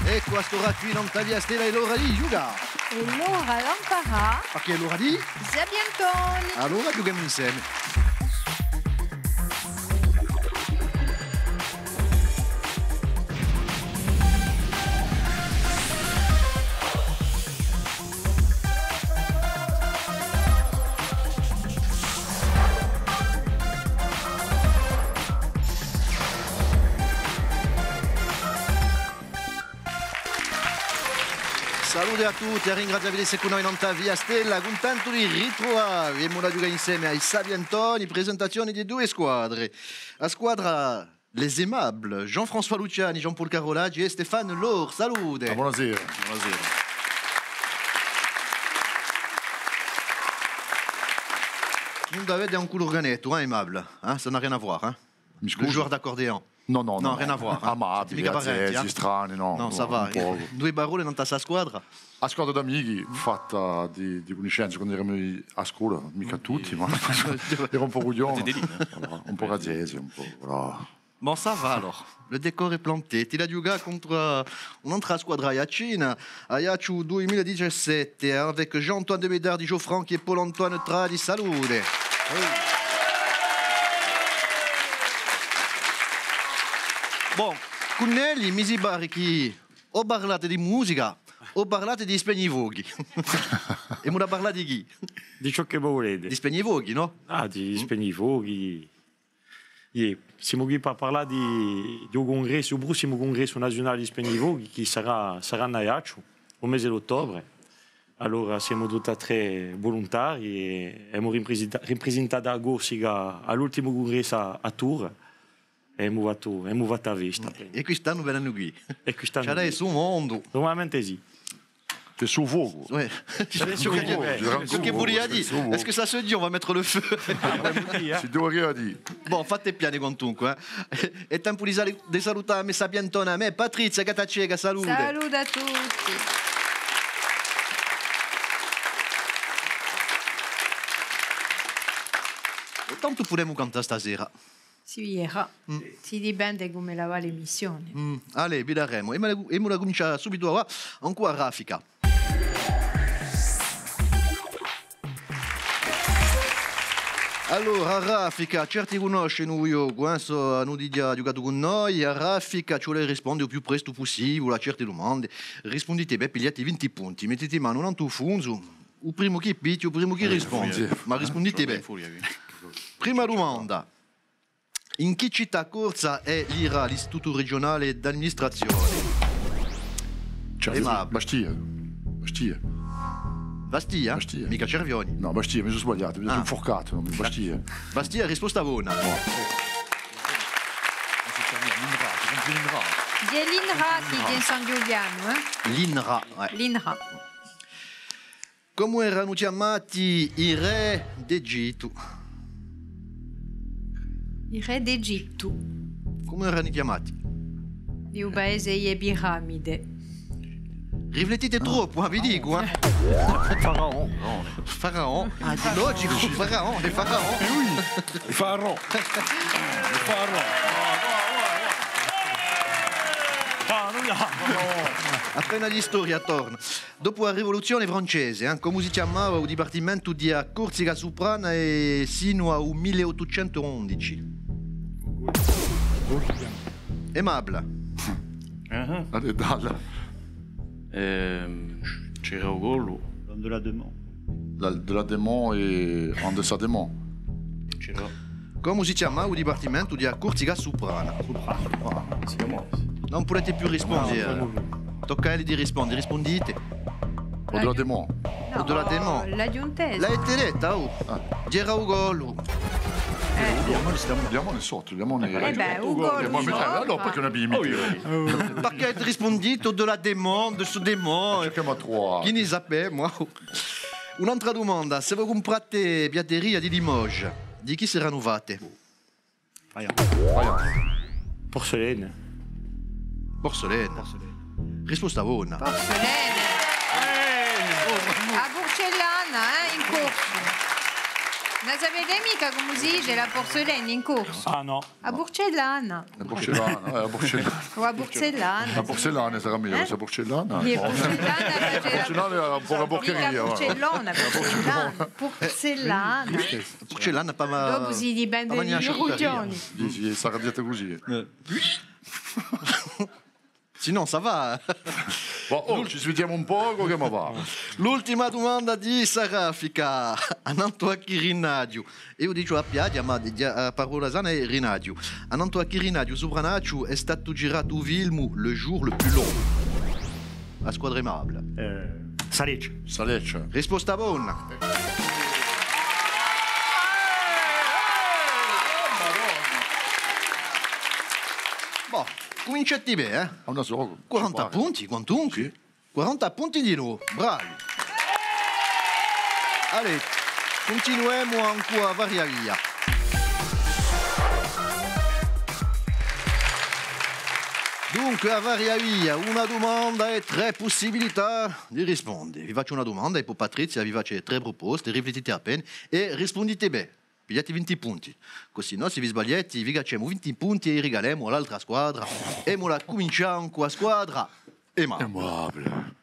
E questo qui non taglia stella e l'ora di Giuga. E l'ora l'imparà. Perché è l'ora di? Zabiantoni. Allora giughiamo insieme. Salute a tutti e ringraziabili se con noi non via Stella, contento di ritrovarvi e giocare insieme ai Sabiantoni, presentazioni di due squadre. La squadra Les Aimables, Jean-François Luciani, Jean-Paul Carolaggi e Stéphane Laure. Salute. Ah, buonasera. Buonasera. Vous avez un coup d'organetto, hein, Aimable, hein, ça n'a rien à voir. Hein. Le joueur d'accordéon. No, no, no, rien a voir. Amabili, azzezzi, strani, no. No, ça va. Due parole non sa squadra? A squadra d'amici fatta di conoscenze quando eravamo a scuola, mica tutti, ma ero un po' coglione. Un po' razzesi, un po'. Voilà. Bon, ça va alors. Le décor est planté. Ti la Giuga contre un'altra squadra a Cina, a Iaciu 2017, avec Jean-Antoine de Médard di Geoffranchi e Paul-Antoine Tradi. Salute. Bon, con Nelly, misi barchi, o parlate di musica o parlate di Spegnivoghi. E mi parlate di chi? Di ciò che volete. Di Spegnivoghi, no? Ah, di Spegnivoghi. Siamo qui per parlare di un congresso, il prossimo congresso nazionale di Spegnivoghi che sarà a Ajaccio, il mese di ottobre. Allora siamo tutti tre volontari e abbiamo rappresentato la Corsica all'ultimo congresso a Tours. E abbiamo fatto a vista. E quest'anno verranno qui. E quest'anno c'è adesso un mondo. Normalmente sì. T'es sous vogue. Ouais. Ce che vorrei dire, est-ce que ça se dit on va mettre le feu? Si devo dire. Bon, fate piani quantunque. È tempo di salutare me Sabiantona, me Patrizia Catacega, salute. Salute a tutti. Tanto potremmo cantare stasera. Si era. Si dipende come la va l'emissione. Allez, vederemo. E me la comincia subito ora, ancora raffica. Allora, a Raffica, certi conoscono io, quando hanno giocato con noi, a Raffica ci vuole rispondere il più presto possibile a certe domande. Rispondete, beh, pigliate 20 punti, mettete mano in un tufunzo, il primo che picchia, il primo che risponde, ma rispondete bene. Prima domanda. In che città corsa è l'IRA, l'Istituto regionale d'amministrazione? Bastia. Bastia? Bastia. Mica Cervioni. No, Bastia, mi sono sbagliato, mi sono inforcato. Bastia. Bastia, risposta buona. Di l'INRA qui di San Giuliano, L'INRA, ouais. L'INRA. Come erano chiamati i re d'Egitto? I re d'Egitto. Come erano chiamati? Di un paese e piramide. Riflettete troppo, vi dico, eh? Faraon. Ah, di logico, Faraon, le Faraon. Faraon. Appena di storia torna. Dopo la rivoluzione francese, come si chiamava il dipartimento di Corsica Soprana e sino al 1811? Aimable. Allez, dalle. C'era Ugolo. De la demande. De la Démon e Ande sa Démon. C'era. Come si chiama il dipartimento di Corsica Soprana? Non potete più rispondere. Tocca a lei di rispondere, rispondite. O de la Démon. O de la Démon. La giuntese. L'avete detta, oh? C'era Ugolo. Diamone sotto, diamone. Ugolo. Allora perché non abbiamo Perché avete rispondito de la Démon, de ce démon? Chiama trois. Chi ne sapeva, moi? Un'altra domanda. Se voi comprate piatteria di Limoges, di chi saranno fatte? Porcelaine. Porcelaine. Risposta buona. Porcelaine. A Porcellana, in corso. Non sapete mica come si dice la porcellana in corso? Ah no. A porcellana. La porcellana, la porcellana. O a porcellana. La porcellana sarà meglio, la porcellana. Sì, porcellana Porcellana è un po' una porcheria. Porcellana, porcellana. Porcellana pa ma... Dopo si dipende dagli rugioni. Dici, sarà detto così. Sinon, ça va. Oh, ci svitiamo un poco che ma va. L'ultima domanda di Sarafica. Anantoaki Rinadio. Io dico a piadia, ma a parola sana è Rinadio. Anantoaki Rinadio, Sopranaccio è stato girato un film le jour le plus long. La squadra aimable. Sarecce. Saleccia. Risposta buona. Boh, cominciati bene, eh? A una sola. 40 punti, quantunque. Sì. 40 punti di nuovo, bravi. Allez, continuiamo ancora a variare. Dunque, a variare, una domanda e tre possibilità di rispondere. Vi faccio una domanda e poi Patrizia vi faccio tre proposte, riflettete appena e rispondete bene. Pigliate 20 punti. Così no, se vi sbagliate, vi facciamo 20 punti e regaliamo all'altra squadra. E la cominciamo con la squadra aimable. Aimable.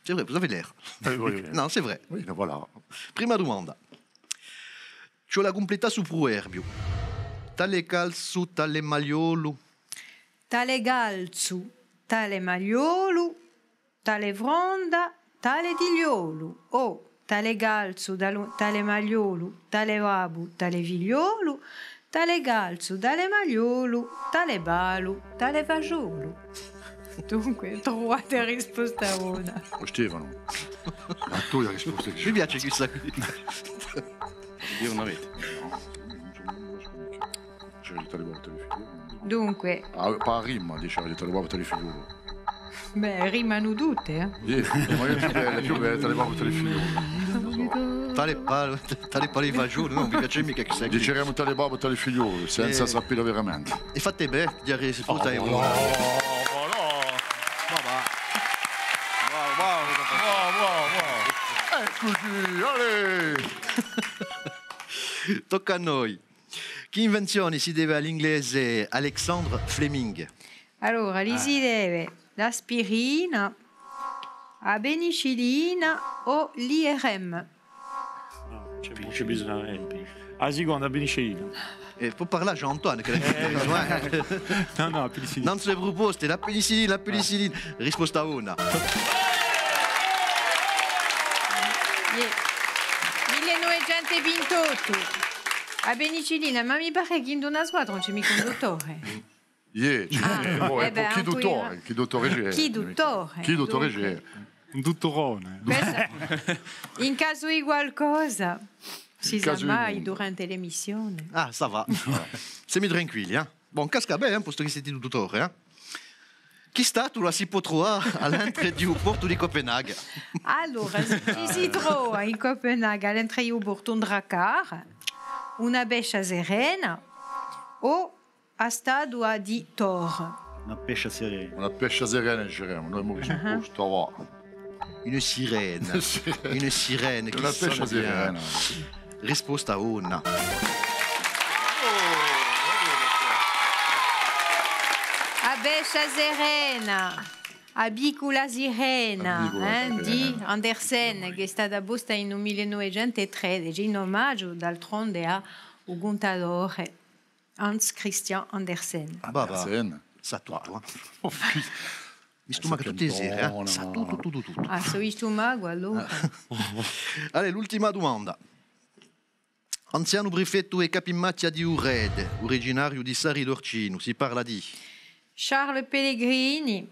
C'est vrai, vous avez l'air. Oui. Non, c'est vrai. Oui, voilà. Prima domanda. C'ho la completa su proverbio. Tale calzu, tale magliolo. Tale galzu, tale magliolu, tale fronda, tale digliolu. O tale galzu, tale magliolu, tale vabu, tale figliolu, tale galzu, tale magliolu, tale balu, tale fagiolo. Dunque, trovate risposta una. O Stefano. Ma tu hai risposto Mi che piace questa qui. Io non avete. c'è il talibato di figura. Dunque, Pa rima, diciamo, il talibato di figura. beh, rimano tutte, eh? Ma è più bella, il talibato di figura. Tale pari fagioli, non mi piace mica che sei. Diceremo talibato di figura, senza sapere veramente. E fate bene, di risposta è una. Eccoci, ale! Tocca a noi. Che invenzione si deve all'inglese Alexandre Fleming? Allora, gli si deve l'aspirina, la penicillina o l'IRM. C'è bisogno. La seconda penicillina. E può parlare Jean-Antoine che l'ha No, penicillina. non se proposte, la penicillina. Risposta una. 1928. La penicillina, ma mi pare che in una squadra non c'è mica un dottore. Chi dottore? Chi dottore c'è? Chi dottore? Chi dottore c'è? Un dottorone. In caso di qualcosa, si sa caso di mai nulla. durante l'emissione. Ah, ça va. Semi tranquilli, eh? Bon, casca bene, posto che siete dottore, eh? Chi statua si può trovare all'entrée du porto di Copenaghen? Allora, ci si trova in Copenaghen all'entrée du porto un dracar, una bescia serena o a statua di Thor. Una pesce serena. Una pesce serena diciamo, noi abbiamo visto un posto va. Une sirène. Une sirène. Una Chi pesce sono bien. serena. Risposta una. A bescia serena, a bicula sirena, di Andersen, che è stata posta in 1913 in omaggio d'altronde a un contadore, Hans Christian Andersen. Baba, Serena. sa tutto, eh? Mi stomaca tutte le sere, eh? Sa tutto. Ah, so il stomaco allora. Allora, l'ultima domanda. Anziano prefetto e capimacchia di Urede, originario di Sari d'Orcino, si parla di... Charles Pellegrini,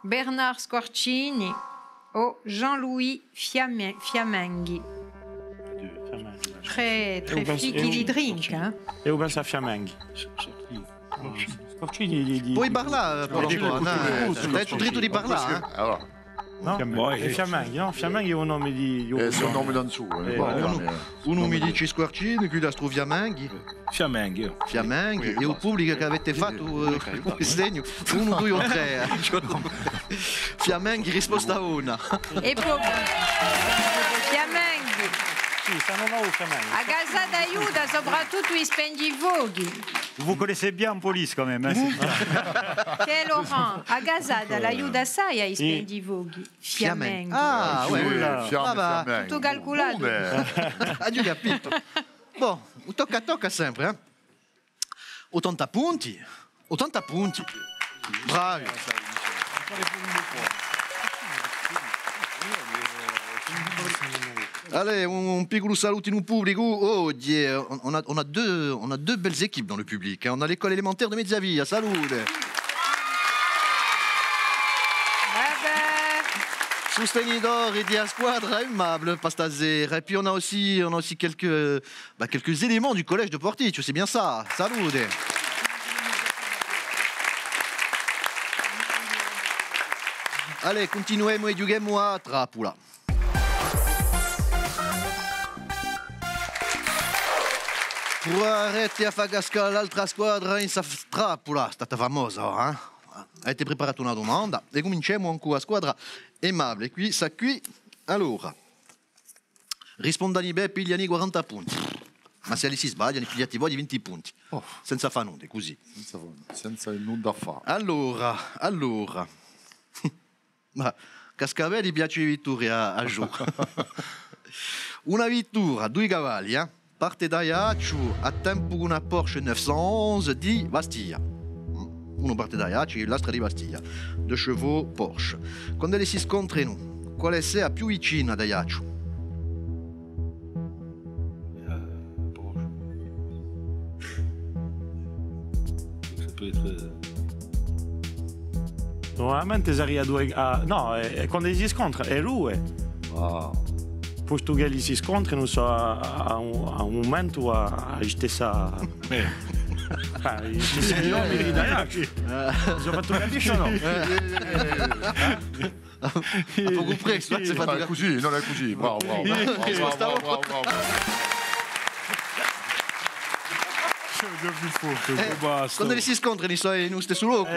Bernard Squarcini o Jean-Louis Fiamenghi. Très flicky di drink, hein? E io penso a Fiamenghi. Scorcini Puoi parlare, Antoine, hai il diritto di parlare, eh? Allora, No? E Fiamenghi, no? Fiamenghi è un nome di... è il nome da su. Uno mi dice Squarcini, qui la Fiamenghi. Fiamenghi. Fiamenghi, e il pubblico che avete fatto il segno, 1, 2 o 3. Fiamenghi, risposta una. E poi Fiamenghi. sì, stanno quand même. A casa d'aiuta, soprattutto i spendivoghi. Vous connaissez bien Police quand même. Hein, Che Laurent, a casa l'aiuta sai ai spendivoghi. Fiammengo. Ah, ouais. Fiamme. Tutto calcolato. Hai capito? Boh, tocca sempre, eh? 80 punti. 80 punti. Bravi. Allez, un piccolo saluto in un pubblico. Oh, yeah. on a deux belles équipes dans le public. Hein. On a l'école élémentaire de Mezzavia. Salute. Sostenitori di squadra aimable, Pastasera. Et puis on a aussi quelques éléments du collège de Porticcio, c'est bien ça. Salute. Allez, continuiamo e giochiamo a trappola. Provate a far cascare l'altra squadra in trappola, è stata famosa, eh? Avete preparato una domanda e cominciamo con la squadra aimable. Qui, allora, rispondano bene, pigliano 40 punti. Ma se li si sbagliano, pigliati voi 20 punti. Oh. Senza fare nulla, così. Senza nulla da fare. Allora. Ma Cascavelli piace vittoria a gioco. Una vittoria, 2 cavalli, eh? Parte da Iaccio a tempo con una Porsche 911 di Bastiglia. Uno parte da Iaccio e l'altra di Bastiglia. 2 chevaux Porsche. Quando le si scontrano, quale sia più vicina da Iaccio? Normalmente si arriva a... No, quando si scontra è lui. Posto che si scontrano a un momento a stessa... gli stessi chilometri da Iaccio. Sono fatto capisci o no? A poco presto, si fa così, non è così. Bravo. Quando si scontrano sono in stesso luogo.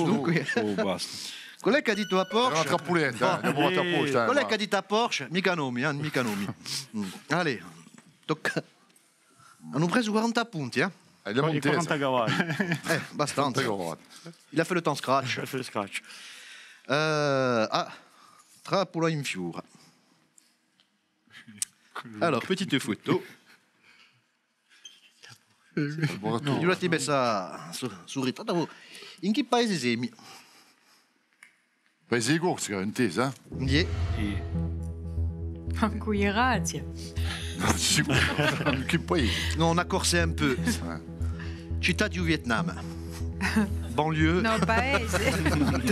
Dunque. Basta. Qual è che ha detto a Porsche? È una trappoletta, Qual è che ha detto a Porsche? Mica nomi. Allez, tocca. Hanno preso 40 punti, eh? Il a 40 cavalli. Abbastanza. Il a fait le temps scratch. Trappola in fiura. Alors, petite photo. Io la ti messa su ritratto. In che paese sei? Paese di Corsica, intesa? Yeah. Manco Irazia. Sicuro. In che paese? Non, on a corsé un peu. Città du Vietnam. Banlieue. No, paese.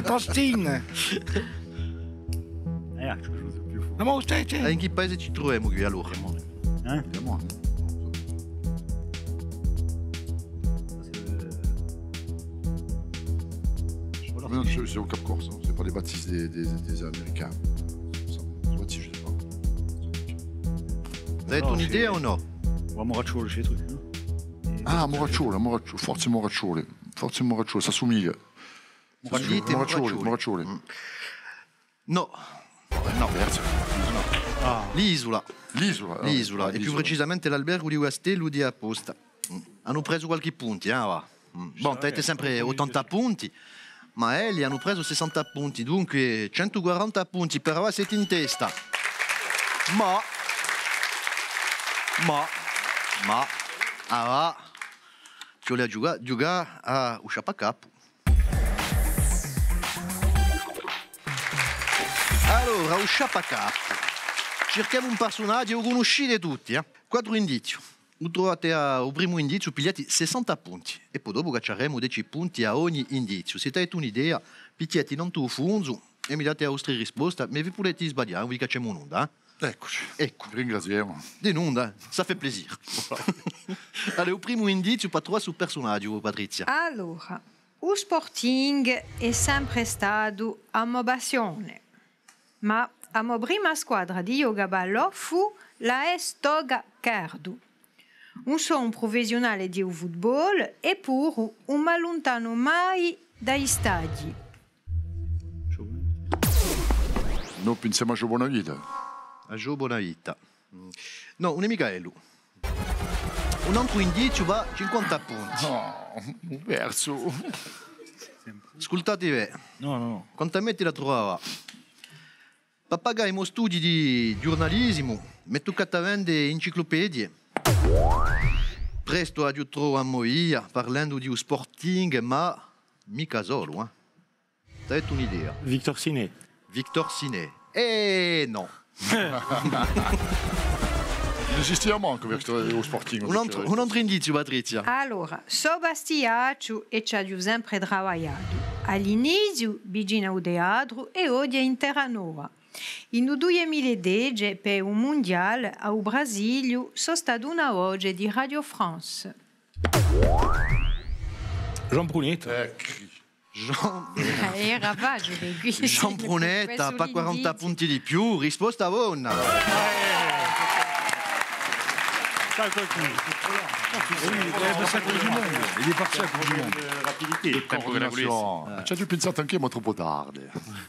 Testina. In che paese ci troviamo qui allora? C'est au Cap Corse, c'est pas les bâtisses des Américains. Je sais pas. Vous avez ton idée ou no? Ou a Moracciolo, c'è truc. Ah, Moracciolo, forse Moracciolo, ça somiglia. Moracciolo. No. L'isola. E più precisamente l'albergo di Castello di Apposta. Hanno preso qualche punti, va. Bon, avete sempre 80 punti, ma li hanno preso 60 punti, dunque 140 punti per voi siete in testa. Ma ci vuole giocare a Usciapacapo. Allora, Usciapacapo. Cerchiamo un personaggio che conoscete tutti, 4 indizi. Trovate al primo indizio pigliati 60 punti e poi dopo cacceremo 10 punti a ogni indizio. Se avete un'idea, picchiate non tu funzo e mi date la vostra risposta, ma vi potete sbagliare, vi cacciamo un'onda. Eccoci. Ecco. Ringraziamo. Di nulla, ça fait plaisir. Allora, il primo indizio per trovare sul personaggio, Patrizia. Allora, lo Sporting è sempre stato a mobazione, ma la mia prima squadra di yoga ballo fu la Estoga Cardo. Un son professionale di football e pur un lontano mai dai stadi. Noi pensiamo a Gio Bonavita. A Gio Bonavita. No, un è Michaelu. Un altro indizio va 50 punti. No, ho perso. Ascoltate bene. No. Quanto a me ti la trovava? Pappagai studi di giornalismo, mi tocca a vendere enciclopedie. Presto a trovo a Moia parlando di Sporting, ma mica solo, eh. T'hai un'idea? Victor Siné. Victor Siné. No. Non esistiamo anche lo Sporting. Un altro indizio, Patrizia. Allora, so bastiaccio e ci ha sempre travagliato. All'inizio, vicino a teatro e oggi in Terra Nova. In 2010, per un mondiale al Brasile, sono stato una voce di Radio France. Jean Brunetta. Era facile. Jean Brunetta, pa 40 punti di più, risposta buona. Il est passé à cause du monde. Il est parti à cause du monde. Rapidité, il tempo che regolesse. Ci ho pensato anche io, ma troppo tardi.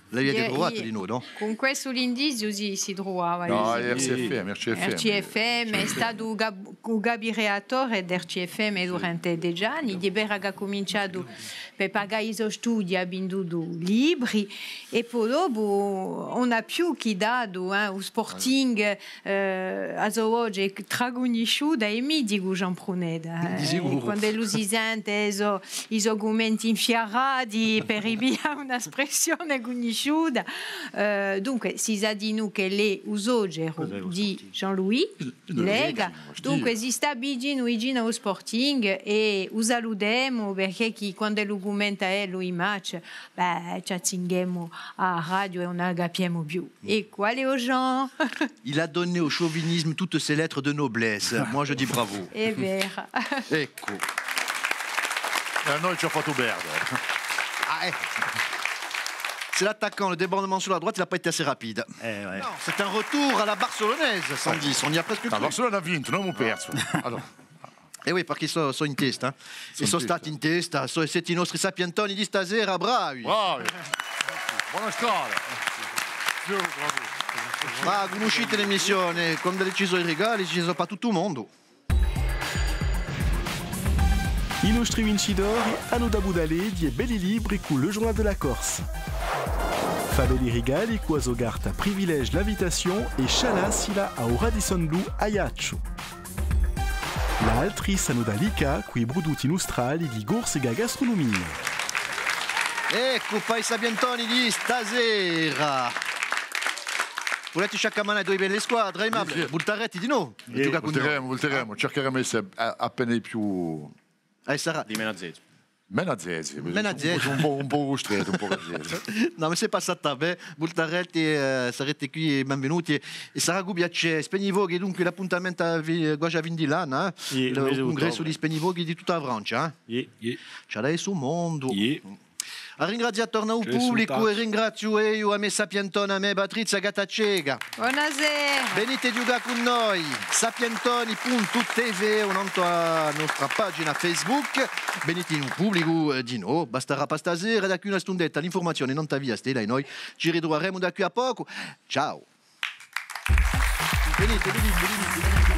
L'avevi trovato di noi, no? Con questo indizio si trovava. No, RCFM. RCFM è stato un gabireatore dell'RCFM durante 10 anni. Di Beraga ha cominciato per pagare i suoi studi, ha venduto libri e poi dopo non ha più dato lo Sporting a oggi tragonisciuta e mi dico Jean Brunetta. Quando lui si sente i suoi commenti infiarati per via un'espressione conosciuta. Dunque si sa di noi che le usogero di Jean-Louis Lega, dunque si sta vicino allo Sporting e usaludemo perché quando lui commenta lui match, ci attinghiamo a radio e non agapiamo più. E quale o Jean? Il a donné au chauvinisme toutes ses lettres de noblesse. Moi je dis bravo. È vero. Ecco. E a noi ci ha fatto perdere. C'est l'attaquant, le débordement sur la droite, il n'a pas été assez rapide. Ouais. Non, c'est un retour à la Barcelonaise, 110. On y a presque cru. Barcelona ha vinto, non abbiamo perso. Allora. Eh oui, perché sono in testa. E sono stati in testa, siete i nostri sapientoni di stasera, bravi. Bravi. Buona strada. Ma conoscete l'emissione, quando ha deciso i regali, ci sono per tutto il mondo. I nostri vincitori hanno da budale di belli libri con le journal de la Corse. Fabeli rigali quaso garta privilège l'invitation e Shala sila a Radisson Blu a Iaccio. La altrice hanno da Lica qui bruduti in Australi di gorsega gastronomia. Ecco, i sapientoni di stasera. Volete sciacamane due belle squadre, aimabile? Bultaretti di no? Volteremo, cercheremo di essere appena di più... sarà. Di meno a Zezzo. Menazzesi. Menazzesi. Un po' ristretto, un po' ristretto. No, ma se passata bene, Bultaretti sarete qui benvenuti e sarà Gubiacce, Spegnivoghi, dunque l'appuntamento a Guagia Vindilana, il congresso di Spegnivoghi di tutta la Francia. C'è adesso un mondo. A ringraziato il pubblico e ringrazio io a me Sapientone, a me Patrizia Gataccega. Buonasera. Venite a giocare con noi, sapientoni.tv o la nostra pagina Facebook. Venite in un pubblico di noi, basterà per stasera, da qui una stundetta l'informazione non ta via stella e noi ci ritroveremo da qui a poco. Ciao. Venite.